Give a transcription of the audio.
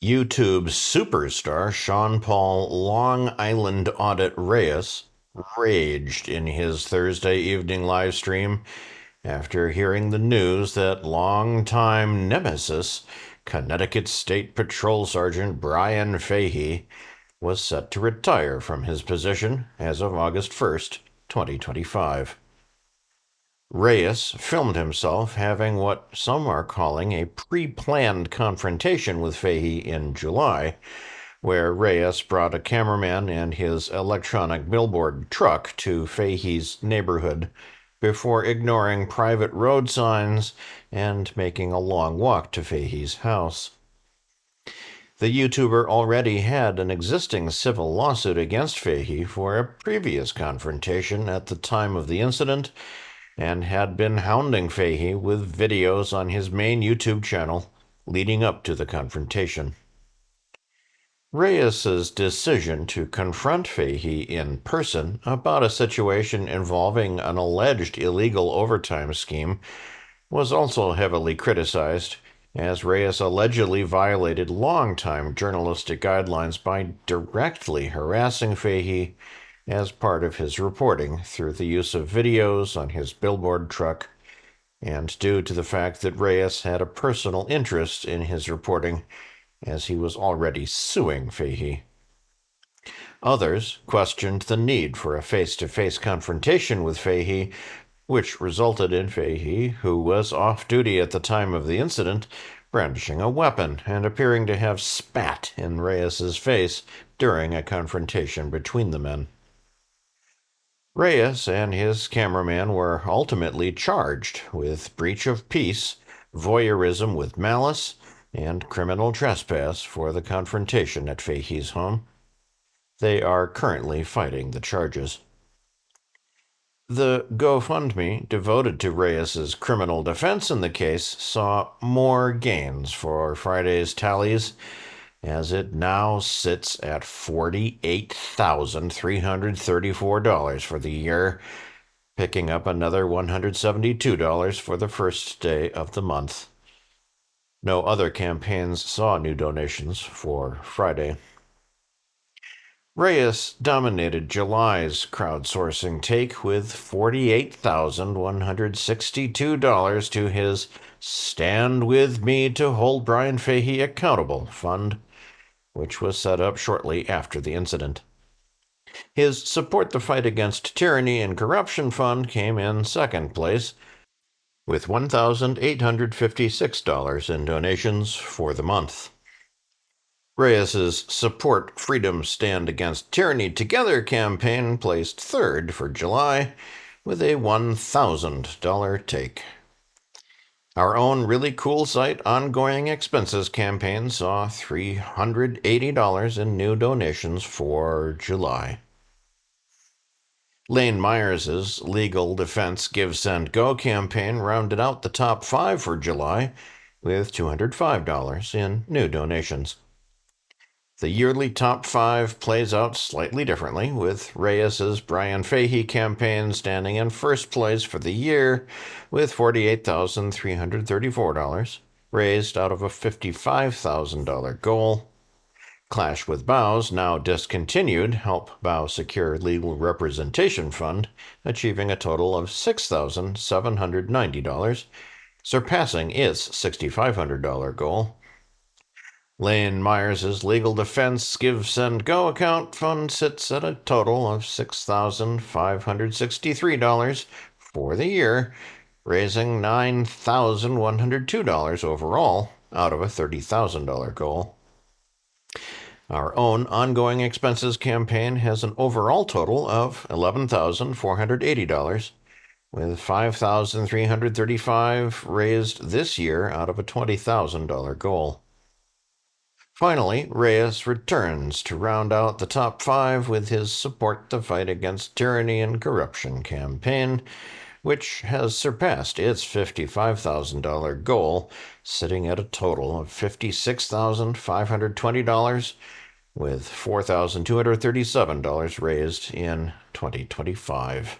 YouTube superstar SeanPaul Long Island Audit Reyes raged in his Thursday evening live stream after hearing the news that longtime nemesis, Connecticut State Patrol Sgt. Brian Fahey, was set to retire from his position as of August 1st, 2025. Reyes filmed himself having what some are calling a pre-planned confrontation with Fahey in July, where Reyes brought a cameraman and his electronic billboard truck to Fahey's neighborhood before ignoring private road signs and making a long walk to Fahey's house. The YouTuber already had an existing civil lawsuit against Fahey for a previous confrontation at the time of the incident, and had been hounding Fahey with videos on his main YouTube channel leading up to the confrontation. Reyes's decision to confront Fahey in person about a situation involving an alleged illegal overtime scheme was also heavily criticized, as Reyes allegedly violated longtime journalistic guidelines by directly harassing Fahey as part of his reporting through the use of videos on his billboard truck, and due to the fact that Reyes had a personal interest in his reporting, as he was already suing Fahey. Others questioned the need for a face-to-face confrontation with Fahey, which resulted in Fahey, who was off-duty at the time of the incident, brandishing a weapon and appearing to have spat in Reyes's face during a confrontation between the men. Reyes and his cameraman were ultimately charged with breach of peace, voyeurism with malice, and criminal trespass for the confrontation at Fahey's home. They are currently fighting the charges. The GoFundMe devoted to Reyes's criminal defense in the case saw more gains for Friday's tallies, as it now sits at $48,334 for the year, picking up another $172 for the first day of the month. No other campaigns saw new donations for Friday. Reyes dominated July's crowdsourcing take with $48,162 to his Stand With Me to Hold Brian Fahey Accountable fund, which was set up shortly after the incident. His Support the Fight Against Tyranny and Corruption fund came in second place, with $1,856 in donations for the month. Reyes's Support Freedom Stand Against Tyranny Together campaign placed third for July, with a $1,000 take. Our own Really Cool site Ongoing Expenses campaign saw $380 in new donations for July. Lane Myers's Legal Defense Give, Send, Go campaign rounded out the top 5 for July, with $205 in new donations. The yearly top 5 plays out slightly differently, with Reyes's Brian Fahey campaign standing in first place for the year with $48,334, raised out of a $55,000 goal. Clash with Bow's now discontinued Help Bow Secure Legal Representation Fund, achieving a total of $6,790, surpassing its $6,500 goal. Lane Myers's Legal Defense Give, Send, Go account fund sits at a total of $6,563 for the year, raising $9,102 overall out of a $30,000 goal. Our own Ongoing Expenses campaign has an overall total of $11,480, with $5,335 raised this year out of a $20,000 goal. Finally, Reyes returns to round out the top 5 with his Support the Fight Against Tyranny and Corruption campaign, which has surpassed its $55,000 goal, sitting at a total of $56,520, with $4,237 raised in 2025.